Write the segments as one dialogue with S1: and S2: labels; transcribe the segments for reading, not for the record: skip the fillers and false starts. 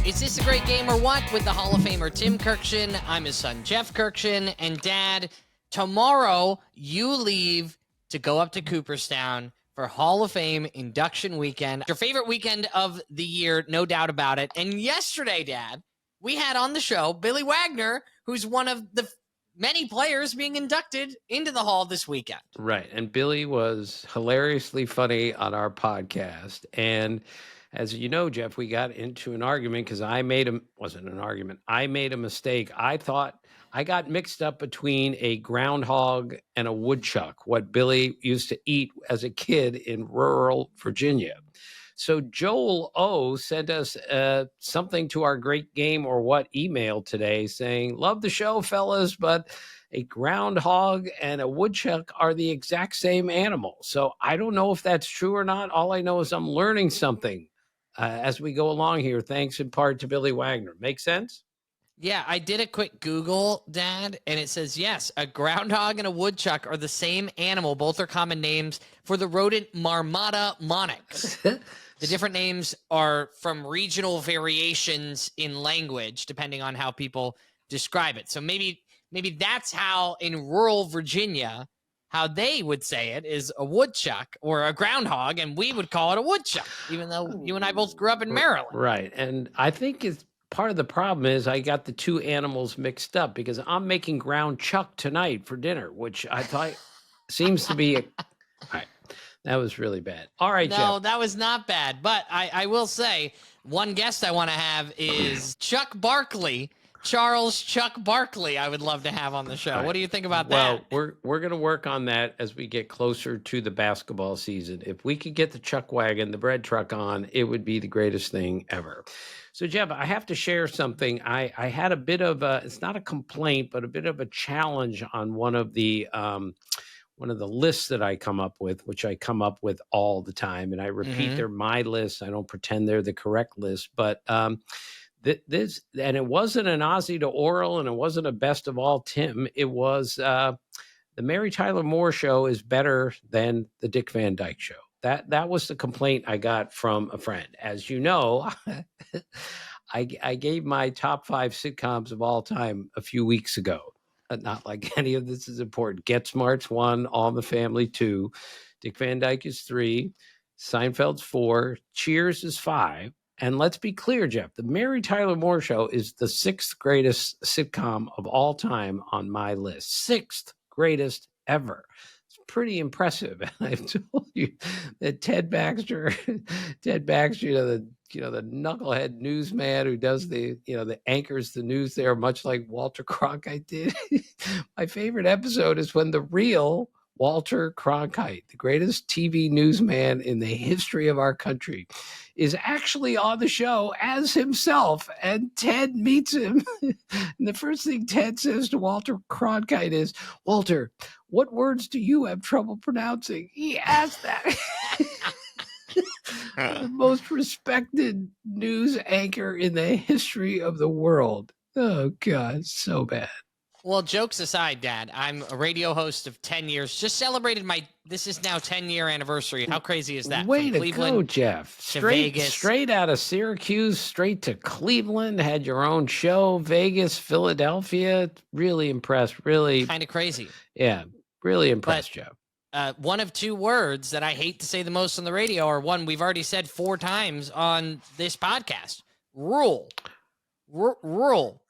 S1: Is this a great game or what? With the Hall of Famer Tim Kurkjian. I'm his son Jeff Kurkjian. And Dad, tomorrow you leave to go up to Cooperstown for Hall of Fame induction weekend. Your favorite weekend of the year, no doubt about it. And yesterday, Dad, we had on the show Billy Wagner, who's one of the many players being inducted into the Hall this weekend.
S2: Right. And Billy was hilariously funny on our podcast. And as you know, Jeff, we got into an argument because I made a mistake. I thought I got mixed up between a groundhog and a woodchuck, what Billy used to eat as a kid in rural Virginia. So Joel O sent us something to our great game or what email today saying, love the show, fellas, but a groundhog and a woodchuck are the exact same animal. So I don't know if that's true or not. All I know is I'm learning something as we go along here, thanks in part to Billy Wagner. Make sense?
S1: Yeah, I did a quick Google, Dad, and it says, yes, a groundhog and a woodchuck are the same animal. Both are common names for the rodent Marmota monix. The different names are from regional variations in language, depending on how people describe it. So maybe that's how in rural Virginia, how they would say it is a woodchuck or a groundhog, and we would call it a woodchuck, even though you and I both grew up in Maryland.
S2: Right. And I think it's part of the problem is I got the two animals mixed up because I'm making ground chuck tonight for dinner, which I thought seems to be all right. That was really bad. All right,
S1: no,
S2: Jeff.
S1: That was not bad. But I will say one guest I want to have is Chuck Barkley. Charles Chuck Barkley, I would love to have on the show. Right. What do you think about that?
S2: Well, we're going to work on that as we get closer to the basketball season. If we could get the Chuck wagon, the bread truck on, it would be the greatest thing ever. So, Jeff, I have to share something. I had a bit of it's not a complaint, but a bit of a challenge on one of the lists that I come up with, which I come up with all the time. And I repeat, they're my lists. I don't pretend they're the correct list, but this, and it wasn't an Ozzy to Oral, and it wasn't a best of all Tim. It was the Mary Tyler Moore show is better than the Dick Van Dyke show. That was the complaint I got from a friend. As you know, I gave my top 5 sitcoms of all time a few weeks ago. Not like any of this is important. Get Smart's 1, All in the Family 2, Dick Van Dyke is 3, Seinfeld's 4, Cheers is 5. And let's be clear, Jeff, the Mary Tyler Moore Show is the 6th greatest sitcom of all time on my list. 6th greatest ever. It's pretty impressive. And I've told you that Ted Baxter, the knucklehead newsman who does the anchors the news there, much like Walter Cronkite did. My favorite episode is when the real Walter Cronkite, the greatest TV newsman in the history of our country, is actually on the show as himself, and Ted meets him. And the first thing Ted says to Walter Cronkite is, Walter, what words do you have trouble pronouncing? He asked that. The most respected news anchor in the history of the world. Oh, God, so bad.
S1: Well, jokes aside, Dad, I'm a radio host of 10 years. Just celebrated this is now 10-year anniversary. How crazy is that?
S2: Way to go, Jeff. Straight out of Syracuse, straight to Cleveland, had your own show, Vegas, Philadelphia. Really impressed, really.
S1: Kind of crazy.
S2: Yeah, really impressed, Jeff.
S1: One of 2 words that I hate to say the most on the radio are one we've already said 4 times on this podcast. Rural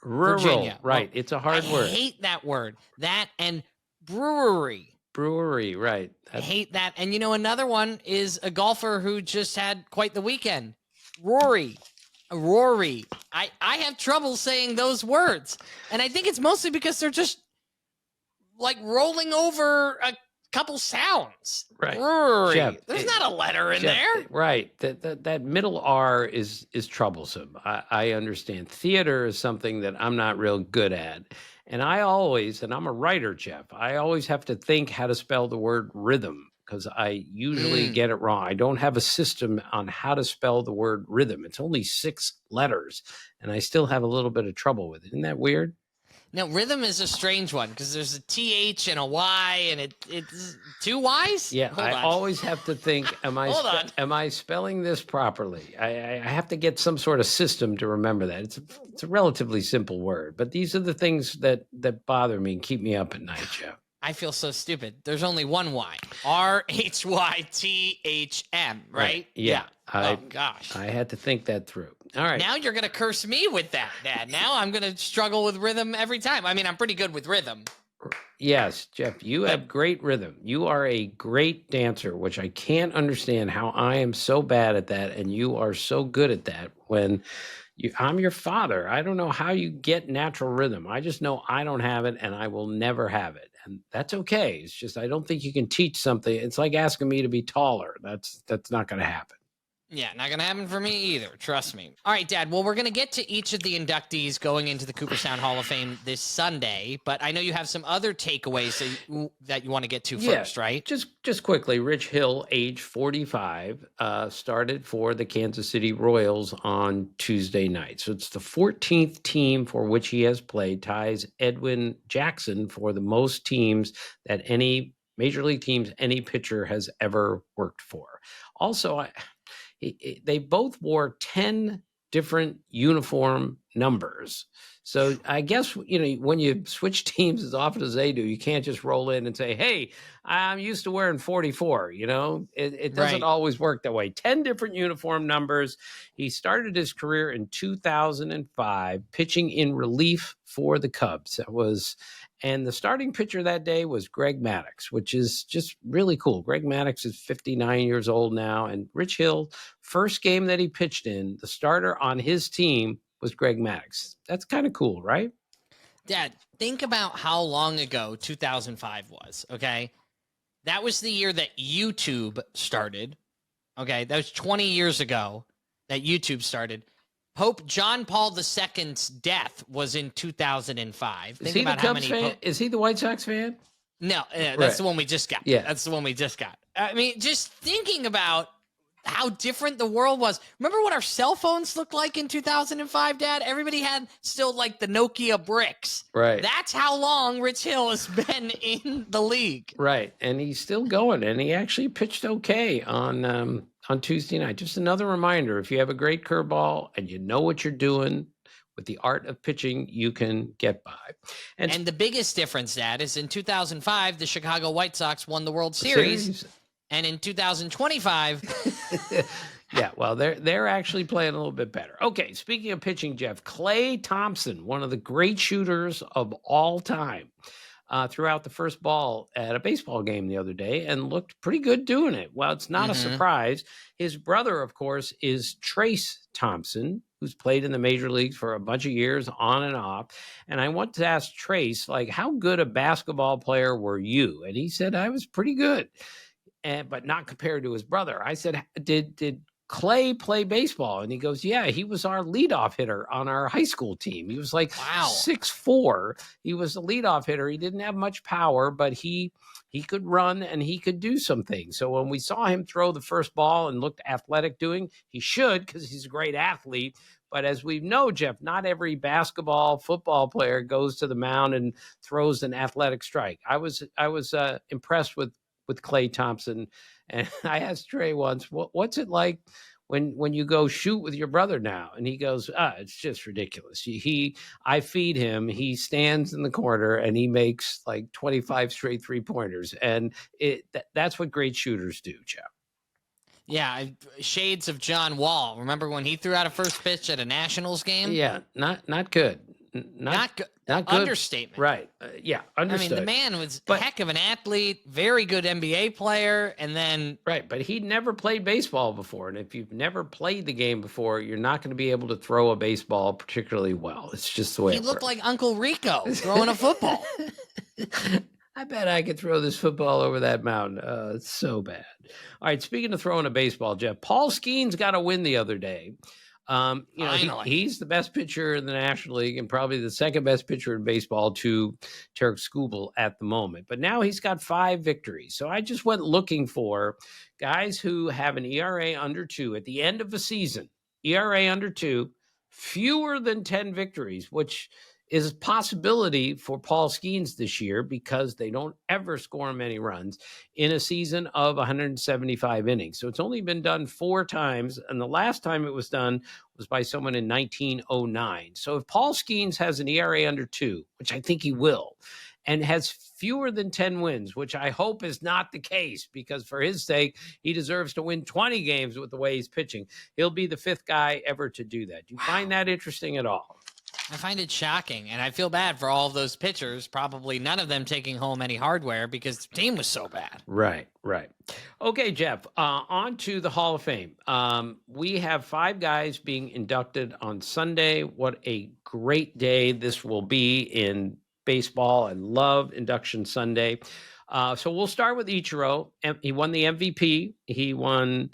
S1: Virginia.
S2: Right. It's a hard word.
S1: I hate that word. That and brewery,
S2: right.
S1: I hate that. And another one is a golfer who just had quite the weekend. Rory. I have trouble saying those words. And I think it's mostly because they're just like rolling over a couple sounds.
S2: Right.
S1: Rory.
S2: Jeff,
S1: there's not a letter in there.
S2: Right. That middle R is troublesome. I understand. Theater is something that I'm not real good at. And I'm a writer, Jeff, I always have to think how to spell the word rhythm because I usually get it wrong. I don't have a system on how to spell the word rhythm. It's only 6 letters, and I still have a little bit of trouble with it. Isn't that weird?
S1: Now, rhythm is a strange one because there's a TH and a Y, and it's two Ys?
S2: Yeah,
S1: Hold
S2: I
S1: on.
S2: always have to think,
S1: Hold on.
S2: am I spelling this properly? I have to get some sort of system to remember that. It's a relatively simple word, but these are the things that bother me and keep me up at night, Jeff.
S1: I feel so stupid. There's only one Y. RHYTHM, right?
S2: Yeah.
S1: Oh, gosh.
S2: I had to think that through. All right.
S1: Now you're going to curse me with that, Dad. Now I'm going to struggle with rhythm every time. I mean, I'm pretty good with rhythm.
S2: Yes, Jeff, you have great rhythm. You are a great dancer, which I can't understand how I am so bad at that, and you are so good at that. I'm your father. I don't know how you get natural rhythm. I just know I don't have it, and I will never have it, and that's okay. It's just I don't think you can teach something. It's like asking me to be taller. That's not going to happen.
S1: Yeah, not going to happen for me either. Trust me. All right, Dad. Well, we're going to get to each of the inductees going into the Cooperstown Hall of Fame this Sunday, but I know you have some other takeaways that you want to get to first, right?
S2: Just quickly, Rich Hill, age 45, started for the Kansas City Royals on Tuesday night. So it's the 14th team for which he has played, ties Edwin Jackson for the most teams that any major league teams any pitcher has ever worked for. Also, they both wore 10 different uniform numbers. So I guess, when you switch teams as often as they do, you can't just roll in and say, hey, I'm used to wearing 44. It doesn't always work that way. 10 different uniform numbers. He started his career in 2005, pitching in relief for the Cubs. And the starting pitcher that day was Greg Maddux, which is just really cool. Greg Maddux is 59 years old now. And Rich Hill, first game that he pitched in, the starter on his team was Greg Maddux. That's kind of cool, right?
S1: Dad, think about how long ago 2005 was, okay? That was the year that YouTube started, okay? That was 20 years ago that YouTube started. Pope John Paul II's death was in 2005.
S2: Is he the Cubs fan? Is he the White Sox fan?
S1: No, that's the one we just got.
S2: Yeah.
S1: That's the one we just got. I mean, just thinking about how different the world was. Remember what our cell phones looked like in 2005, Dad? Everybody had still like the Nokia bricks.
S2: Right.
S1: That's how long Rich Hill has been in the league.
S2: Right. And he's still going. And he actually pitched okay on Tuesday night. Just another reminder, if you have a great curveball and you know what you're doing with the art of pitching, you can get by.
S1: And the biggest difference, Dad, is in 2005, the Chicago White Sox won the World Series. And in 2025...
S2: Yeah, well, they're actually playing a little bit better. Okay, speaking of pitching, Jeff, Klay Thompson, one of the great shooters of all time, threw out the first ball at a baseball game the other day and looked pretty good doing it. Well, it's not a surprise. His brother, of course, is Trace Thompson, who's played in the major leagues for a bunch of years on and off. And I want to ask Trace, how good a basketball player were you? And he said, I was pretty good. But not compared to his brother. I said, did Klay play baseball? And he goes, yeah, he was our leadoff hitter on our high school team. He was 6'4". He was a leadoff hitter. He didn't have much power, but he could run and he could do some things. So when we saw him throw the first ball and looked athletic doing, he should, because he's a great athlete. But as we know, Jeff, not every basketball, football player goes to the mound and throws an athletic strike. I was impressed with Klay Thompson. And I asked Trey once, what's it like when you go shoot with your brother now? And he goes, it's just ridiculous. I feed him, he stands in the corner and he makes 25 straight 3-pointers. And that's what great shooters do, Jeff.
S1: Yeah, shades of John Wall. Remember when he threw out a first pitch at a Nationals game?
S2: Yeah, not good. Not good.
S1: Understatement.
S2: Right. Yeah, understood.
S1: I mean, the man was a heck of an athlete, very good NBA player, and then...
S2: Right, but he'd never played baseball before, and if you've never played the game before, you're not going to be able to throw a baseball particularly well. It's just the way it works.
S1: He looked like Uncle Rico throwing a football.
S2: I bet I could throw this football over that mountain. It's so bad. All right, speaking of throwing a baseball, Jeff, Paul Skenes got a win the other day. He's the best pitcher in the National League and probably the second best pitcher in baseball to Tarek Skubal at the moment. But now he's got 5 victories. So I just went looking for guys who have an ERA under 2 at the end of a season. ERA under 2, fewer than 10 victories, which is a possibility for Paul Skenes this year because they don't ever score many runs in a season of 175 innings. So it's only been done 4 times, and the last time it was done was by someone in 1909. So if Paul Skenes has an ERA under 2, which I think he will, and has fewer than 10 wins, which I hope is not the case, because for his sake, he deserves to win 20 games with the way he's pitching. He'll be the 5th guy ever to do that. Do you find that interesting at all?
S1: I find it shocking, and I feel bad for all of those pitchers, probably none of them taking home any hardware because the team was so bad.
S2: Right. Okay, Jeff, on to the Hall of Fame. We have 5 guys being inducted on Sunday. What a great day this will be in baseball. I love Induction Sunday. So we'll start with Ichiro. He won the MVP. He won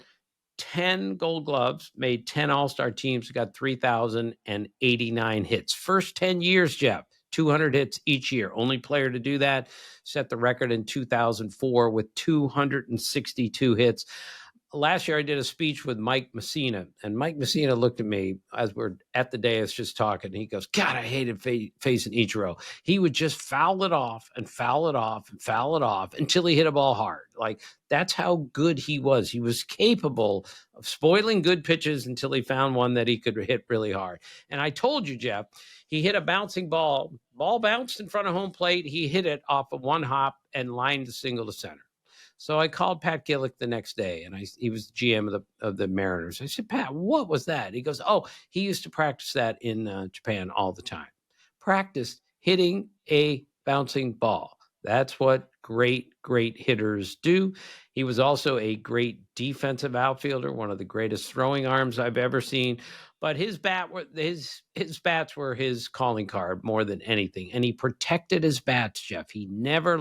S2: 10 Gold Gloves, made 10 All-Star teams, got 3,089 hits. First 10 years, Jeff, 200 hits each year. Only player to do that. Set the record in 2004 with 262 hits. Last year, I did a speech with Mike Messina, and Mike Messina looked at me as we're at the dais just talking. And he goes, God, I hated facing Ichiro. He would just foul it off and foul it off and foul it off until he hit a ball hard. Like, that's how good he was. He was capable of spoiling good pitches until he found one that he could hit really hard. And I told you, Jeff, he hit a bouncing ball. Ball bounced in front of home plate. He hit it off of one hop and lined the single to center. So I called Pat Gillick the next day, and he was GM of the Mariners. I said, Pat, what was that? He goes, oh, he used to practice that in Japan all the time. Practiced hitting a bouncing ball. That's what great hitters do. He was also a great defensive outfielder, one of the greatest throwing arms I've ever seen. But his bats were his calling card more than anything. And he protected his bats, Jeff. He never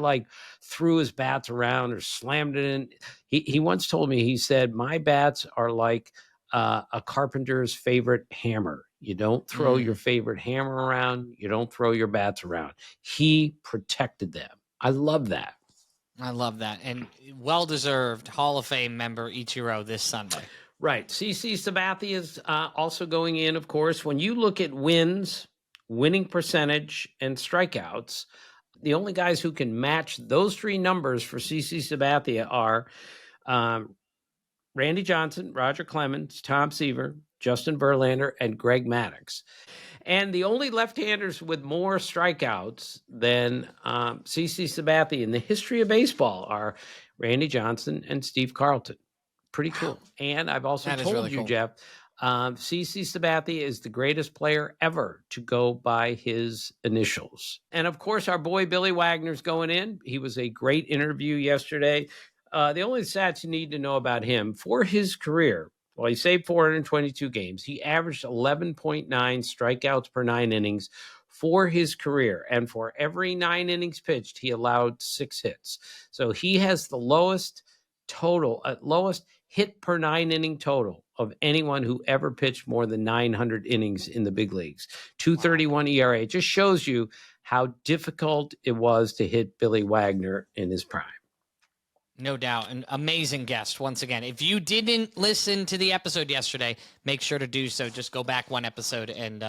S2: threw his bats around or slammed it in. He once told me, he said, my bats are like a carpenter's favorite hammer. You don't throw your favorite hammer around. You don't throw your bats around. He protected them. I love that.
S1: I love that. And well-deserved Hall of Fame member Ichiro this Sunday.
S2: Right. CC Sabathia is also going in, of course. When you look at wins, winning percentage, and strikeouts, the only guys who can match those 3 numbers for CC Sabathia are Randy Johnson, Roger Clemens, Tom Seaver, Justin Verlander, and Greg Maddux. And the only left-handers with more strikeouts than CC Sabathia in the history of baseball are Randy Johnson and Steve Carlton. Pretty cool. And I've also told you, Jeff, CC Sabathia is the greatest player ever to go by his initials. And of course, our boy Billy Wagner's going in. He was a great interview yesterday. The only stats you need to know about him for his career, well, he saved 422 games. He averaged 11.9 strikeouts per 9 innings for his career. And for every 9 innings pitched, he allowed 6 hits. So he has the lowest hit per 9 inning total of anyone who ever pitched more than 900 innings in the big leagues. 2.31 ERA. It just shows you how difficult it was to hit Billy Wagner in his prime.
S1: No doubt. An amazing guest once again. If you didn't listen to the episode yesterday, make sure to do so. Just go back one episode and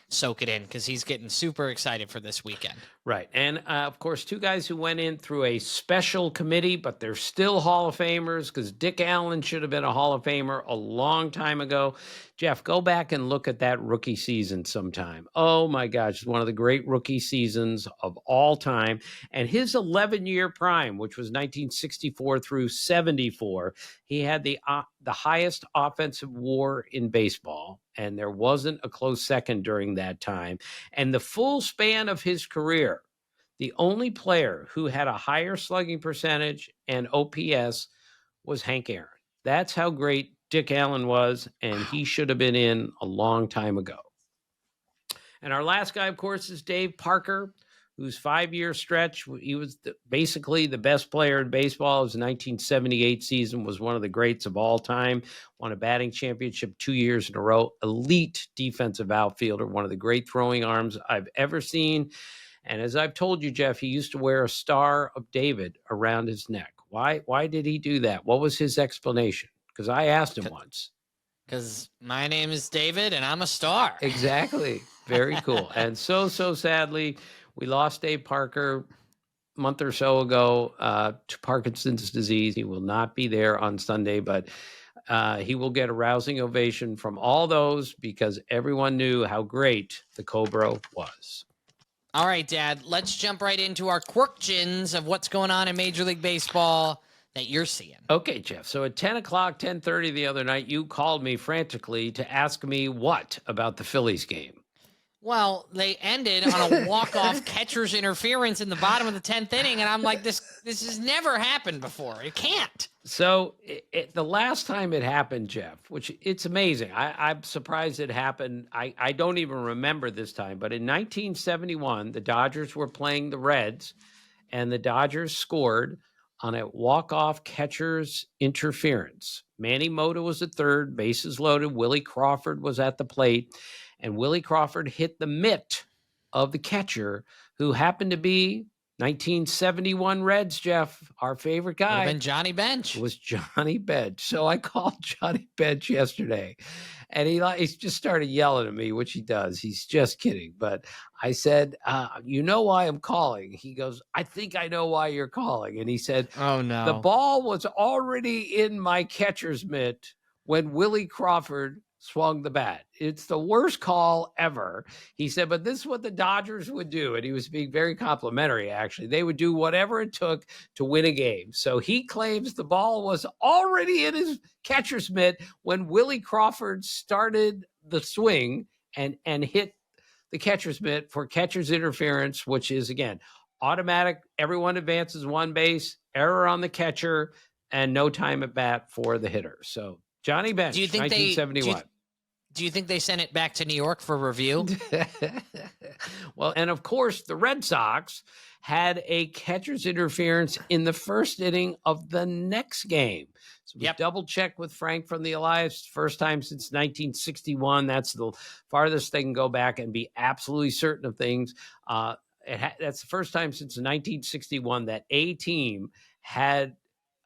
S1: soak it in, because he's getting super excited for this weekend.
S2: Right. And of course, 2 guys who went in through a special committee, but they're still Hall of Famers, because Dick Allen should have been a Hall of Famer a long time ago. Jeff, go back and look at that rookie season sometime. Oh my gosh, it's one of the great rookie seasons of all time. And his 11-year prime, which was 1964 through 74, he had the highest offensive WAR in baseball, and there wasn't a close second during that time. And the full span of his career, the only player who had a higher slugging percentage and OPS was Hank Aaron. That's how great Dick Allen was, and he should have been in a long time ago. And our last guy, of course, is Dave Parker, whose 5-year stretch, he was basically the best player in baseball. His 1978 season was one of the greats of all time. Won a batting championship 2 years in a row. Elite defensive outfielder, one of the great throwing arms I've ever seen. And as I've told you, Jeff, he used to wear a Star of David around his neck. Why did he do that? What was his explanation? Because I asked him once.
S1: Because my name is David and I'm a star.
S2: Exactly. Very cool. And so sadly, we lost Dave Parker a month or so ago to Parkinson's disease. He will not be there on Sunday, but he will get a rousing ovation from all those because everyone knew how great the Cobra was.
S1: All right, Dad, let's jump right into our Kurkjians of what's going on in Major League Baseball that you're seeing.
S2: Okay, Jeff. So at 10 o'clock, 10:30 the other night, you called me frantically to ask me what about the Phillies game?
S1: Well, they ended on a walk-off catcher's interference in the bottom of the 10th inning, and I'm like, this has never happened before. It can't.
S2: So the last time it happened, Jeff, which it's amazing. I'm surprised it happened. I don't even remember this time, but in 1971, the Dodgers were playing the Reds, and the Dodgers scored on a walk-off catcher's interference. Manny Mota was at third, bases loaded. Willie Crawford was at the plate. And Willie Crawford hit the mitt of the catcher, who happened to be 1971 Reds, Jeff, our favorite guy.
S1: Would have been Johnny Bench.
S2: It was Johnny Bench. So I called Johnny Bench yesterday, and he just started yelling at me, which he does. He's just kidding. But I said, you know why I'm calling? He goes, I think I know why you're calling. And he said,
S1: oh, no.
S2: The ball was already in my catcher's mitt when Willie Crawford swung the bat. It's the worst call ever. He said, but this is what the Dodgers would do. And he was being very complimentary, actually. They would do whatever it took to win a game. So he claims the ball was already in his catcher's mitt when Willie Crawford started the swing and hit the catcher's mitt for catcher's interference, which is, again, automatic. Everyone advances one base, error on the catcher, and no time at bat for the hitter. So Johnny Bench, 1971.
S1: Do you think they sent it back to New York for review?
S2: Well, and of course, the Red Sox had a catcher's interference in the first inning of the next game. So we double checked with Frank from the Elias. First time since 1961. That's the farthest they can go back and be absolutely certain of things. That's the first time since 1961 that a team had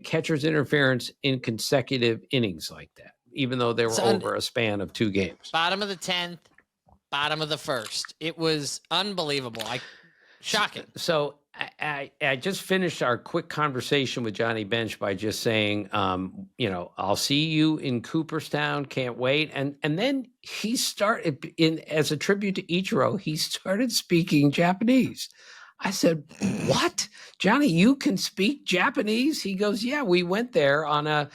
S2: catcher's interference in consecutive innings like that, even though they were over a span of 2 games.
S1: Bottom of the 10th, bottom of the first. It was unbelievable. Shocking.
S2: So I just finished our quick conversation with Johnny Bench by just saying, I'll see you in Cooperstown. Can't wait. And then he started as a tribute to Ichiro, he started speaking Japanese. I said, what? Johnny, you can speak Japanese? He goes, yeah, we went there on a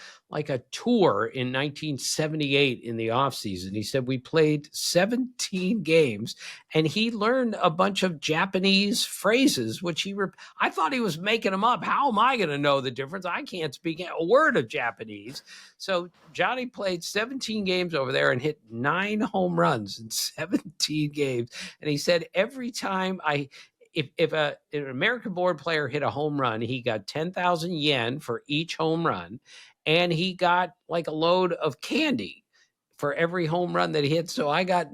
S2: tour in 1978 in the off season. He said we played 17 games and he learned a bunch of Japanese phrases, which I thought he was making them up. How am I going to know the difference? I can't speak a word of Japanese. So Johnny played 17 games over there and hit 9 home runs in 17 games. And he said every time if an American-born player hit a home run, he got 10,000 yen for each home run, and he got like a load of candy for every home run that he hit. So I got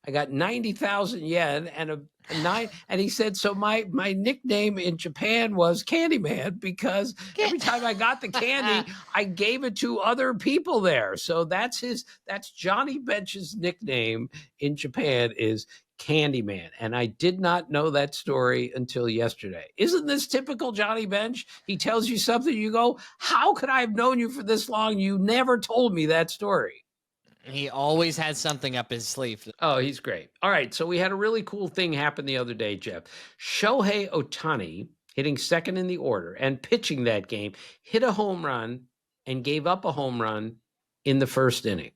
S2: 90,000 yen and a 9. And he said, so my nickname in Japan was Candyman because every time I got the candy, I gave it to other people there. So that's Johnny Bench's nickname in Japan is Candyman. And I did not know that story until yesterday. Isn't this typical Johnny Bench? He tells you something, you go, how could I have known you for this long? You never told me that story.
S1: He always had something up his sleeve.
S2: Oh, he's great. All right, so we had a really cool thing happen the other day, Jeff. Shohei Ohtani, hitting second in the order and pitching that game, hit a home run and gave up a home run in the first inning.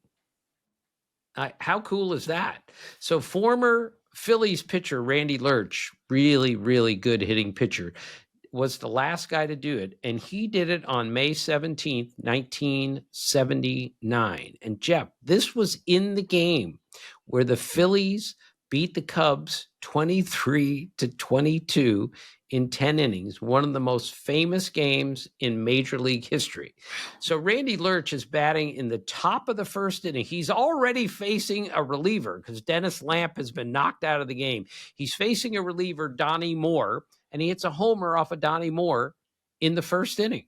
S2: How cool is that? So former Phillies pitcher Randy Lurch, really, really good hitting pitcher, was the last guy to do it. And he did it on May 17th, 1979. And Jeff, this was in the game where the Phillies beat the Cubs 23-22 in 10 innings, one of the most famous games in Major League history. So Randy Lurch is batting in the top of the first inning. He's already facing a reliever because Dennis Lamp has been knocked out of the game. He's facing a reliever, Donnie Moore, and he hits a homer off of Donnie Moore in the first inning.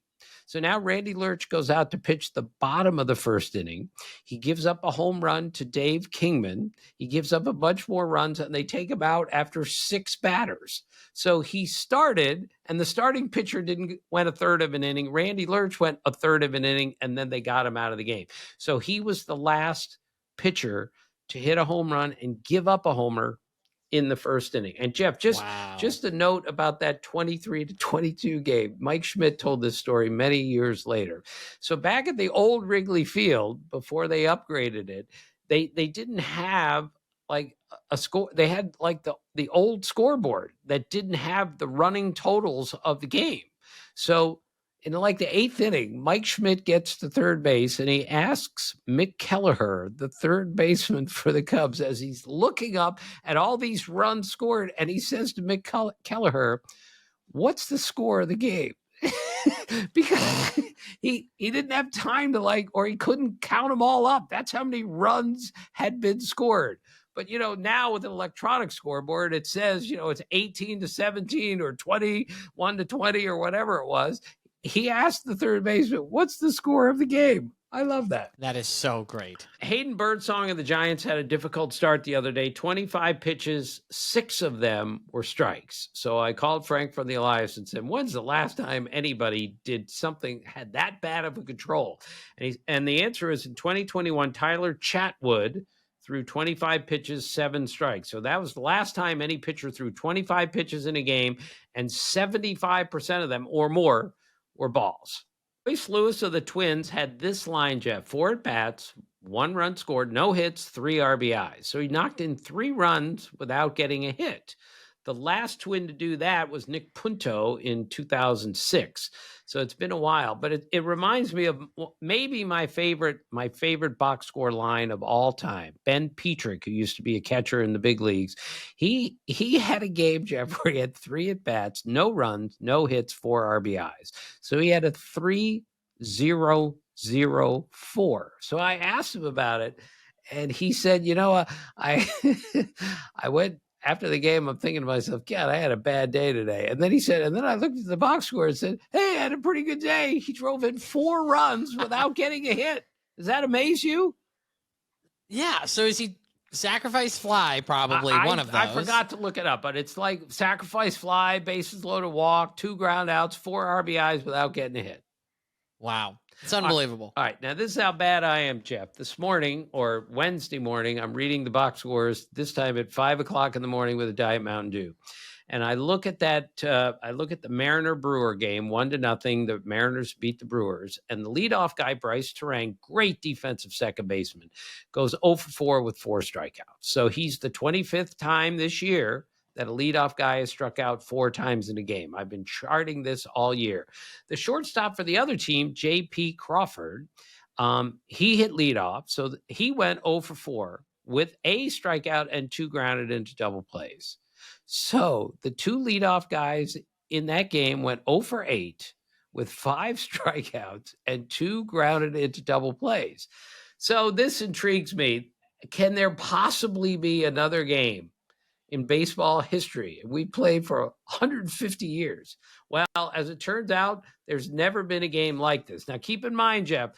S2: So now Randy Lurch goes out to pitch the bottom of the first inning. He gives up a home run to Dave Kingman. He gives up a bunch more runs, and they take him out after 6 batters. So he started, and the starting pitcher went a third of an inning. Randy Lurch went a third of an inning, and then they got him out of the game. So he was the last pitcher to hit a home run and give up a homer in the first inning. And Jeff, just a note about that 23-22 game. Mike Schmidt told this story many years later. So back at the old Wrigley Field, before they upgraded it, they didn't have like a score. They had like the old scoreboard that didn't have the running totals of the game. So in like the 8th inning, Mike Schmidt gets to third base and he asks Mick Kelleher, the third baseman for the Cubs, as he's looking up at all these runs scored. And he says to Mick Kelleher, "What's the score of the game?" Because he didn't have time to or he couldn't count them all up. That's how many runs had been scored. But, now with an electronic scoreboard, it says, it's 18-17 or 21-20 or whatever it was. He asked the third baseman, "What's the score of the game?" I love that.
S1: That is so great.
S2: Hayden Birdsong of the Giants had a difficult start the other day. 25 pitches, 6 of them were strikes. So I called Frank from the Elias and said, "When's the last time anybody had that bad of a control?" And the answer is in 2021, Tyler Chatwood threw 25 pitches, 7 strikes. So that was the last time any pitcher threw 25 pitches in a game, and 75% of them or more were balls. Royce Lewis of the Twins had this line, Jeff: 4 at-bats, 1 run scored, no hits, 3 RBIs. So he knocked in 3 runs without getting a hit. The last Twin to do that was Nick Punto in 2006. So it's been a while, but it reminds me of maybe my favorite box score line of all time. Ben Petrick, who used to be a catcher in the big leagues. He had a game, Jeff, where he had 3 at-bats, no runs, no hits, 4 RBIs. So he had a 3.004. So I asked him about it, and he said, I went after the game, I'm thinking to myself, God, I had a bad day today. And then he said, and then I looked at the box score and said, "Hey, I had a pretty good day." He drove in 4 runs without getting a hit. Does that amaze you?
S1: Yeah. So is he sacrifice fly? Probably one of those.
S2: I forgot to look it up, but it's like sacrifice fly, bases loaded, walk, 2 ground outs, 4 RBIs without getting a hit.
S1: Wow. It's unbelievable.
S2: All right. Now, this is how bad I am, Jeff. This morning or Wednesday morning, I'm reading the box scores, this time at 5 o'clock in the morning with a Diet Mountain Dew. And I look at that. I look at the Mariner-Brewer game, 1-0. The Mariners beat the Brewers. And the leadoff guy, Bryce Terang, great defensive second baseman, goes 0 for 4 with 4 strikeouts. So he's the 25th time this year that a leadoff guy has struck out 4 times in a game. I've been charting this all year. The shortstop for the other team, J.P. Crawford, he hit leadoff. So he went 0 for 4 with a strikeout and 2 grounded into double plays. So the 2 leadoff guys in that game went 0 for 8 with 5 strikeouts and 2 grounded into double plays. So this intrigues me. Can there possibly be another game in baseball history? We played for 150 years. Well, as it turns out, there's never been a game like this. Now, keep in mind, Jeff,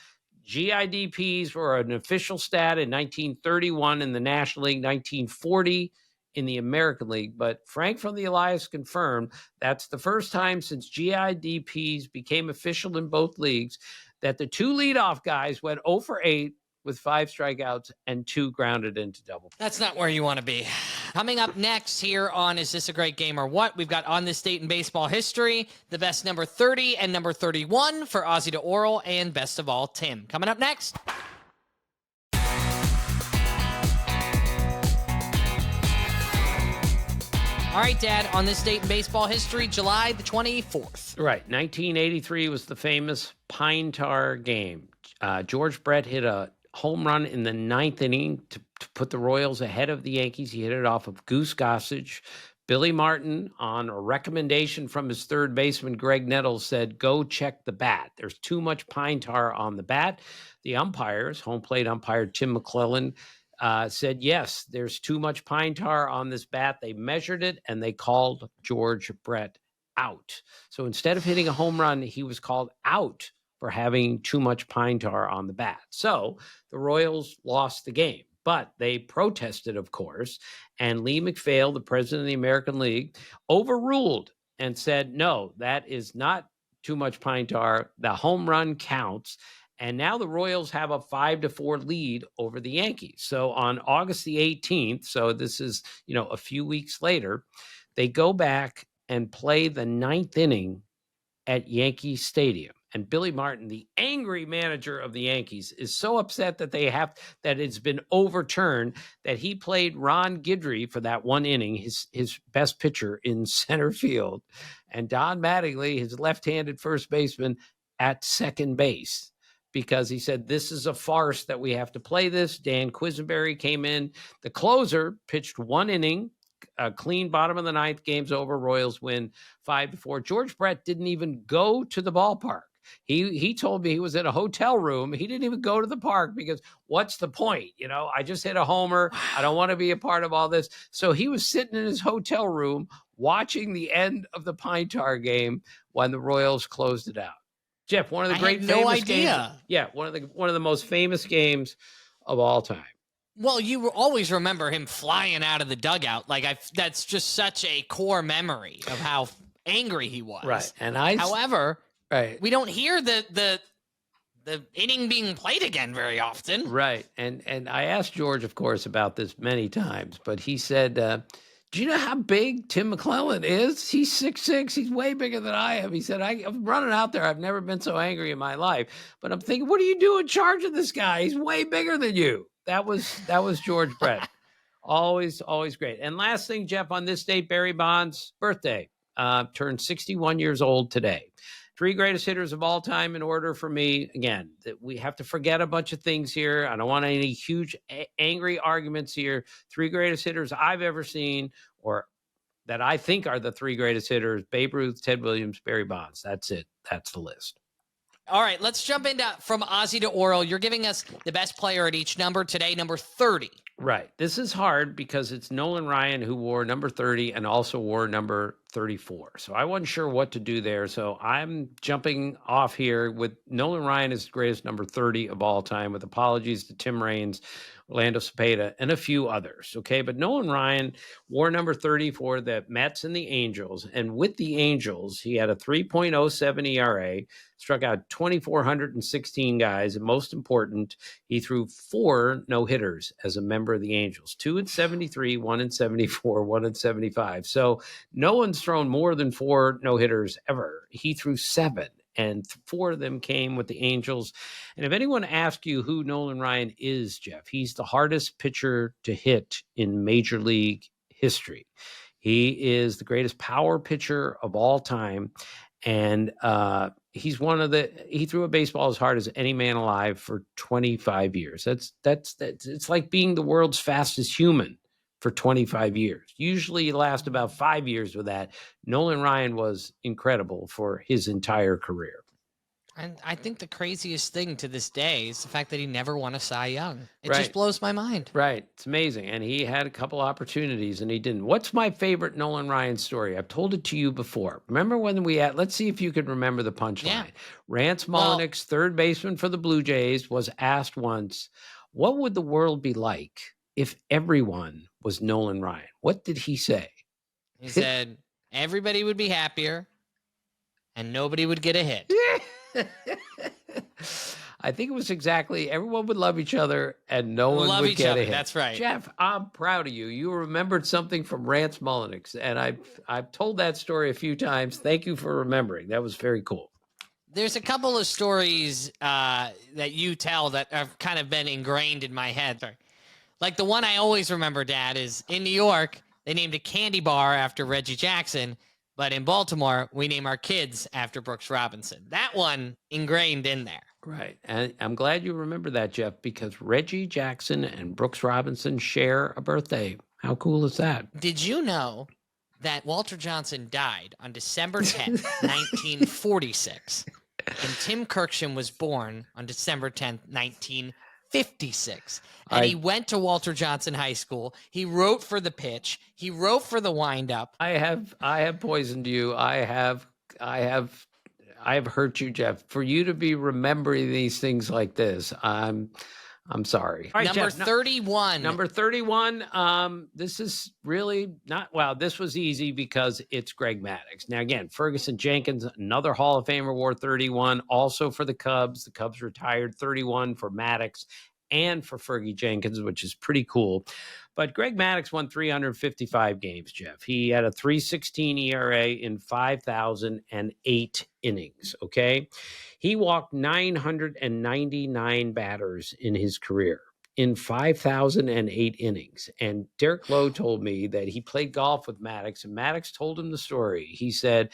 S2: GIDPs were an official stat in 1931 in the National League, 1940 in the American League. But Frank from the Elias confirmed that's the first time since GIDPs became official in both leagues that the 2 leadoff guys went 0 for 8 with 5 strikeouts and 2 grounded into double.
S1: That's not where you want to be. Coming up next here on Is This a Great Game or What? We've got On This Date in Baseball History, the best number 30 and number 31 for Ozzy to Oral, and best of all, Tim. Coming up next. All right, Dad, on this date in baseball history, July the 24th.
S2: Right. 1983 was the famous Pine Tar game. George Brett hit a home run in the 9th inning to put the Royals ahead of the Yankees. He hit it off of Goose Gossage. Billy Martin, on a recommendation from his third baseman, Greg Nettles, said, "Go check the bat. There's too much pine tar on the bat." The umpires, home plate umpire Tim McClellan, said, "Yes, there's too much pine tar on this bat." They measured it, and they called George Brett out. So instead of hitting a home run, he was called out for having too much pine tar on the bat. So the Royals lost the game, but they protested, of course, and Lee McPhail, the president of the American League, overruled and said, no, that is not too much pine tar. The home run counts. And now the Royals have a 5-4 lead over the Yankees. So on August the 18th, so this is, a few weeks later, they go back and play the ninth inning at Yankee Stadium. And Billy Martin, the angry manager of the Yankees, is so upset that that it's been overturned that he played Ron Guidry for that one inning, his best pitcher in center field, and Don Mattingly, his left-handed first baseman, at second base, because he said, this is a farce that we have to play this. Dan Quisenberry came in. The closer pitched one inning, a clean bottom of the ninth, game's over, Royals win 5-4. George Brett didn't even go to the ballpark. He told me he was in a hotel room. He didn't even go to the park because what's the point? I just hit a homer. I don't want to be a part of all this. So he was sitting in his hotel room watching the end of the Pine Tar game when the Royals closed it out. Jeff, one of the great famous games. Yeah, one of the most famous games of all time.
S1: Well, you always remember him flying out of the dugout. That's just such a core memory of how angry he was.
S2: Right. And
S1: however,
S2: right,
S1: we don't hear the inning being played again very often.
S2: Right. And I asked George, of course, about this many times, but he said, do you know how big Tim McClellan is? He's 6'6". He's way bigger than I am. He said, I'm running out there. I've never been so angry in my life. But I'm thinking, what are you doing charging this guy? He's way bigger than you. That was George Brett. Always great. And last thing, Jeff, on this date, Barry Bonds' birthday, turned 61 years old today. Three greatest hitters of all time in order for me. Again, that we have to forget a bunch of things here. I don't want any huge angry arguments here. Three greatest hitters I've ever seen, or that I think are the three greatest hitters: Babe Ruth, Ted Williams, Barry Bonds. That's it. That's the list.
S1: All right, let's jump into from Ozzy to Oral. You're giving us the best player at each number today, number 30.
S2: Right. This is hard because it's Nolan Ryan who wore number 30 and also wore number 34. So I wasn't sure what to do there. So I'm jumping off here with Nolan Ryan is the greatest number 30 of all time, with apologies to Tim Raines, Orlando Cepeda, and a few others. Okay. But Nolan Ryan wore number 30 for the Mets and the Angels. And with the Angels, he had a 3.07 ERA, struck out 2,416 guys. And most important, he threw 4 no-hitters as a member of the Angels, 2 in 73, 1 in 74, 1 in 75. So no one's thrown more than 4 no-hitters ever. He threw 7. And 4 of them came with the Angels. And if anyone asks you who Nolan Ryan is, Jeff, he's the hardest pitcher to hit in Major League history. He is the greatest power pitcher of all time. And he's he threw a baseball as hard as any man alive for 25 years. That's it's like being the world's fastest human for 25 years. Usually you last about 5 years with that. Nolan Ryan was incredible for his entire career.
S1: And I think the craziest thing to this day is the fact that he never won a Cy Young. It
S2: Right.
S1: just blows my mind.
S2: Right. It's amazing. And he had a couple opportunities and he didn't. What's my favorite Nolan Ryan story? I've told it to you before. Remember when let's see if you can remember the punchline.
S1: Yeah.
S2: Rance Molyneux, third baseman for the Blue Jays, was asked once, what would the world be like if everyone was Nolan Ryan? What did he say?
S1: He said, everybody would be happier and nobody would get a hit.
S2: I think it was exactly, everyone would love each other and no one would get a hit.
S1: That's right.
S2: Jeff, I'm proud of you. You remembered something from Rance Molyneux, and I've told that story a few times. Thank you for remembering. That was very cool.
S1: There's a couple of stories that you tell that have kind of been ingrained in my head. Sorry. Like the one I always remember, Dad, is in New York, they named a candy bar after Reggie Jackson. But in Baltimore, we name our kids after Brooks Robinson. That one ingrained in there.
S2: Right. And I'm glad you remember that, Jeff, because Reggie Jackson and Brooks Robinson share a birthday. How cool is that?
S1: Did you know that Walter Johnson died on December 10th, 1946? And Tim Kurkjian was born on December 10th, 1956. And he went to Walter Johnson High School. He wrote for the pitch. He wrote for the windup.
S2: I have poisoned you. I I've hurt you, Jeff. For you to be remembering these things like this, I'm sorry. All right,
S1: Number
S2: Jeff,
S1: 31.
S2: Number 31. This is really not, well, this was easy because it's Greg Maddux. Now, again, Ferguson Jenkins, another Hall of Famer, wore 31, also for the Cubs. The Cubs retired 31 for Maddux and for Fergie Jenkins, which is pretty cool. But Greg Maddux won 355 games, Jeff. He had a 3.16 ERA in 5,008 innings, okay? He walked 999 batters in his career in 5,008 innings. And Derek Lowe told me that he played golf with Maddux, and Maddux told him the story. He said,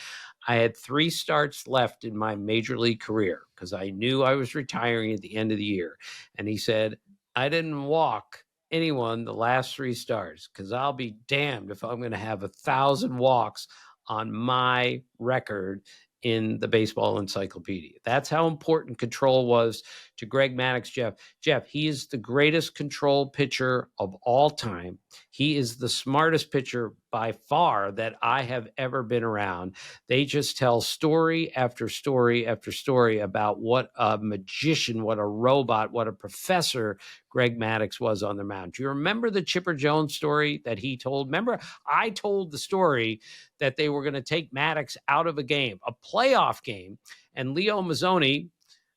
S2: I had 3 starts left in my major league career because I knew I was retiring at the end of the year. And he said, I didn't walk anyone the last 3 starts because I'll be damned if I'm going to have 1,000 walks on my record in the baseball encyclopedia. That's how important control was to Greg Maddux, Jeff. Jeff, he is the greatest control pitcher of all time. He is the smartest pitcher by far that I have ever been around. They just tell story after story after story about what a magician, what a robot, what a professor Greg Maddux was on the mound. Do you remember the Chipper Jones story that he told? Remember, I told the story that they were going to take Maddux out of a game, a playoff game, and Leo Mazzoni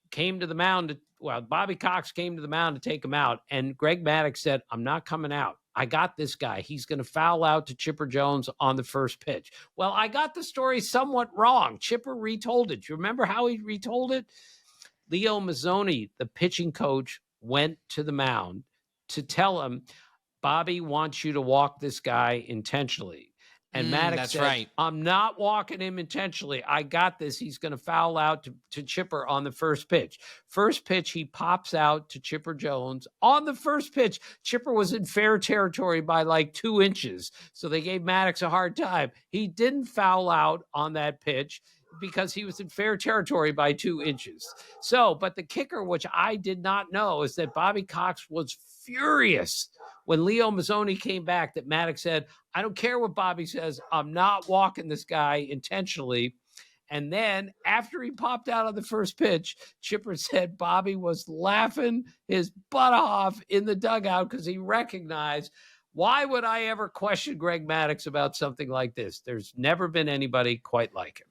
S2: came to the mound. Bobby Cox came to the mound to take him out, and Greg Maddux said, I'm not coming out. I got this guy. He's going to foul out to Chipper Jones on the first pitch. Well, I got the story somewhat wrong. Chipper retold it. Do you remember how he retold it? Leo Mazzoni, the pitching coach, went to the mound to tell him, Bobby wants you to walk this guy intentionally. And Maddux said, right. I'm not walking him intentionally. I got this. He's going to foul out to Chipper on the first pitch. First pitch, he pops out to Chipper Jones. On the first pitch, Chipper was in fair territory by like 2 inches. So they gave Maddux a hard time. He didn't foul out on that pitch because he was in fair territory by 2 inches. So, but the kicker, which I did not know, is that Bobby Cox was furious when Leo Mazzoni came back that Maddux said, I don't care what Bobby says. I'm not walking this guy intentionally. And then after he popped out on the first pitch, Chipper said Bobby was laughing his butt off in the dugout because he recognized, why would I ever question Greg Maddux about something like this? There's never been anybody quite like him.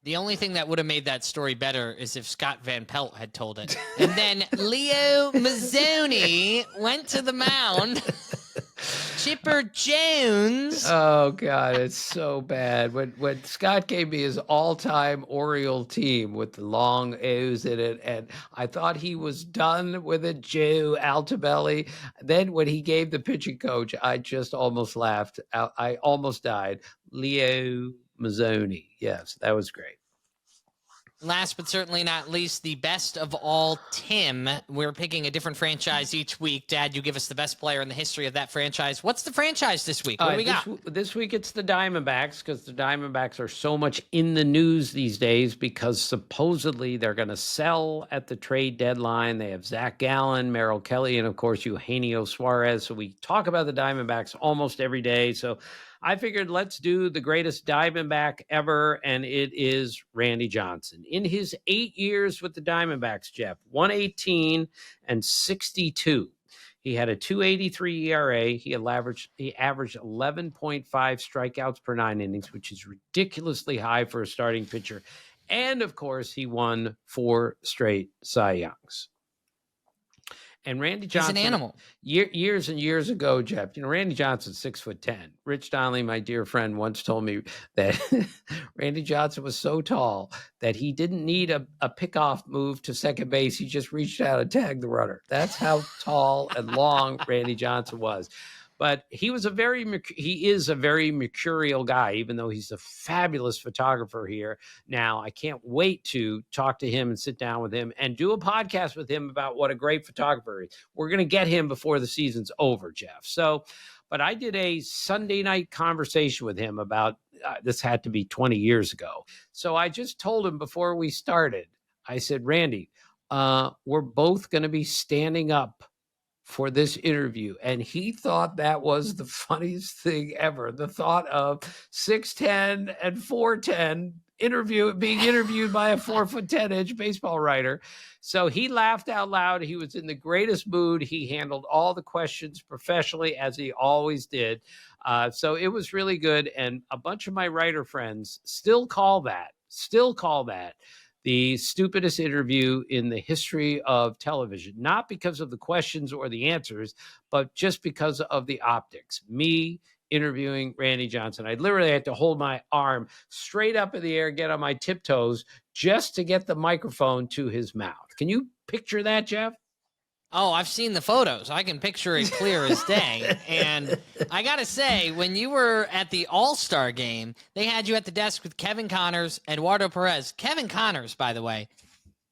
S1: The only thing that would have made that story better is if Scott Van Pelt had told it. And then Leo Mazzoni went to the mound. Chipper Jones.
S2: Oh, God, it's so bad. When Scott gave me his all-time Oriole team with the long O's in it, and I thought he was done with it, Joe Altobelli. Then when he gave the pitching coach, I just almost laughed. I almost died. Leo Mazzoni. Yes, that was great.
S1: Last but certainly not least, the best of all Tim. We're picking a different franchise each week. Dad, you give us the best player in the history of that franchise. What's the franchise this week? What do we got?
S2: This week it's the Diamondbacks, because the Diamondbacks are so much in the news these days because supposedly they're going to sell at the trade deadline. They have Zach Gallen, Merrill Kelly, and of course Eugenio Suarez. So we talk about the Diamondbacks almost every day. So I figured let's do the greatest Diamondback ever, and it is Randy Johnson. In his 8 years with the Diamondbacks, Jeff, 118 and 62. He had a 2.83 ERA. He averaged 11.5 strikeouts per 9 innings, which is ridiculously high for a starting pitcher. And, of course, he won 4 straight Cy Youngs. And Randy Johnson,
S1: he's an animal.
S2: Years and years ago, Jeff, Randy Johnson's 6'10". Rich Donnelly, my dear friend, once told me that Randy Johnson was so tall that he didn't need a pickoff move to second base. He just reached out and tagged the runner. That's how tall and long Randy Johnson was. But he is a very mercurial guy, even though he's a fabulous photographer here. Now, I can't wait to talk to him and sit down with him and do a podcast with him about what a great photographer he is. We're going to get him before the season's over, Jeff. So, but I did a Sunday night conversation with him about, this had to be 20 years ago. So I just told him before we started, I said, Randy, we're both going to be standing up for this interview. And he thought that was the funniest thing ever. The thought of 6'10" and 4'10" being interviewed by a 4'10" baseball writer. So he laughed out loud. He was in the greatest mood. He handled all the questions professionally, as he always did. So it was really good. And a bunch of my writer friends still call that the stupidest interview in the history of television, not because of the questions or the answers, but just because of the optics. Me interviewing Randy Johnson. I literally had to hold my arm straight up in the air, get on my tiptoes just to get the microphone to his mouth. Can you picture that, Jeff?
S1: Oh, I've seen the photos. I can picture it clear as day. And I got to say, when you were at the All-Star game, they had you at the desk with Kevin Connors, Eduardo Perez. Kevin Connors, by the way,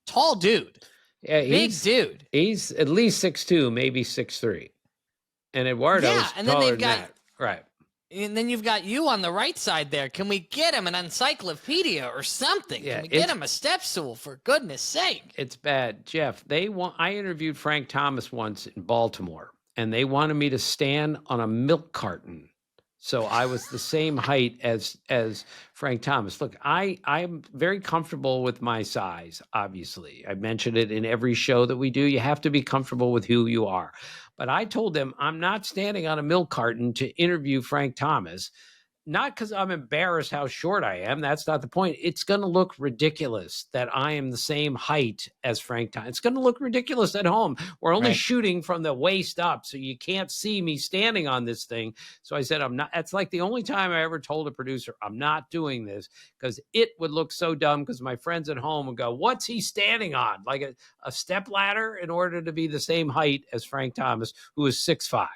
S1: tall dude.
S2: Yeah,
S1: big dude.
S2: He's at least 6'2", maybe 6'3". And Eduardo's taller than that. Right.
S1: And then you've got you on the right side there. Can we get him an encyclopedia or something? Can we get him a step stool, for goodness sake?
S2: It's bad. Jeff, I interviewed Frank Thomas once in Baltimore, and they wanted me to stand on a milk carton. So I was the same height as Frank Thomas. Look, I'm very comfortable with my size, obviously. I mentioned it in every show that we do. You have to be comfortable with who you are. But I told them I'm not standing on a milk carton to interview Frank Thomas, not because I'm embarrassed how short I am. That's not the point. It's going to look ridiculous that I am the same height as Frank Thomas. It's going to look ridiculous at home. We're only shooting from the waist up, so you can't see me standing on this thing. So I said, I'm not. That's like the only time I ever told a producer, I'm not doing this, because it would look so dumb, because my friends at home would go, what's he standing on? Like a step ladder, in order to be the same height as Frank Thomas, who is 6'5".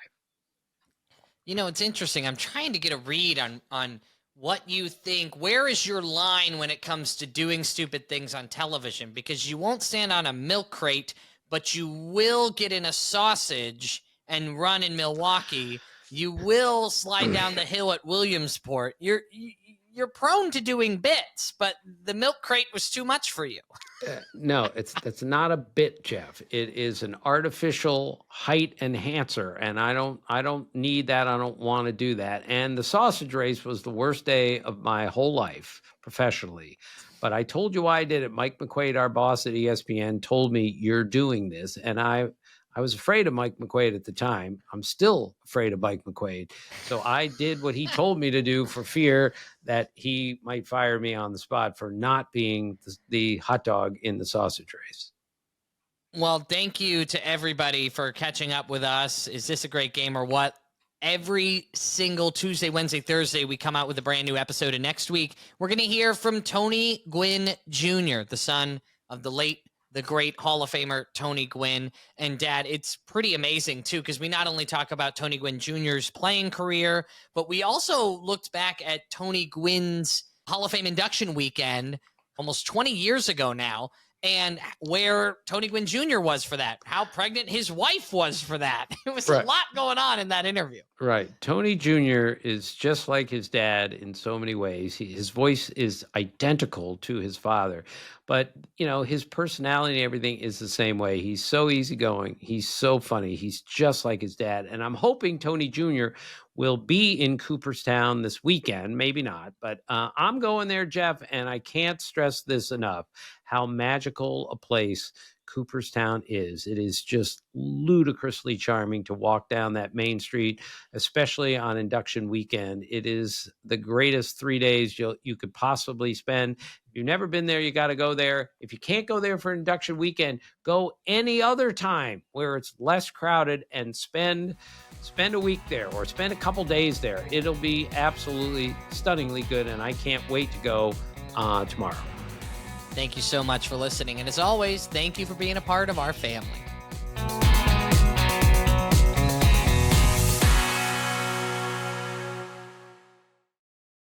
S1: You know, it's interesting. I'm trying to get a read on what you think. Where is your line when it comes to doing stupid things on television? Because you won't stand on a milk crate, but you will get in a sausage and run in Milwaukee. You will slide down the hill at Williamsport. You're prone to doing bits, but the milk crate was too much for you.
S2: No, that's not a bit, Jeff. It is an artificial height enhancer, and I don't need that. I don't want to do that. And the sausage race was the worst day of my whole life professionally. But I told you why I did it. Mike McQuaid, our boss at ESPN, told me, you're doing this, and I was afraid of Mike McQuaid at the time. I'm still afraid of Mike McQuaid. So I did what he told me to do, for fear that he might fire me on the spot for not being the hot dog in the sausage race.
S1: Well, thank you to everybody for catching up with us. Is this a great game or what? Every single Tuesday, Wednesday, Thursday, we come out with a brand new episode. And next week, we're going to hear from Tony Gwynn Jr., the son of the great Hall of Famer Tony Gwynn. And Dad, it's pretty amazing too, because we not only talk about Tony Gwynn Jr.'s playing career, but we also looked back at Tony Gwynn's Hall of Fame induction weekend almost 20 years ago now, and where Tony Gwynn Jr. was for that, how pregnant his wife was for that. It was a lot going on in that interview. Right.
S2: Tony Jr. is just like his dad in so many ways. His voice is identical to his father, but his personality and everything is the same way. He's so easygoing. He's so funny. He's just like his dad. And I'm hoping Tony Jr. will be in Cooperstown this weekend. Maybe not, but I'm going there, Jeff, and I can't stress this enough, how magical a place Cooperstown is. It is just ludicrously charming to walk down that main street, especially on induction weekend. It is the greatest 3 days you could possibly spend. If you've never been there, you got to go there. If you can't go there for induction weekend, go any other time where it's less crowded and spend a week there, or spend a couple days there. It'll be absolutely stunningly good, and I can't wait to go tomorrow.
S1: Thank you so much for listening. And as always, thank you for being a part of our family.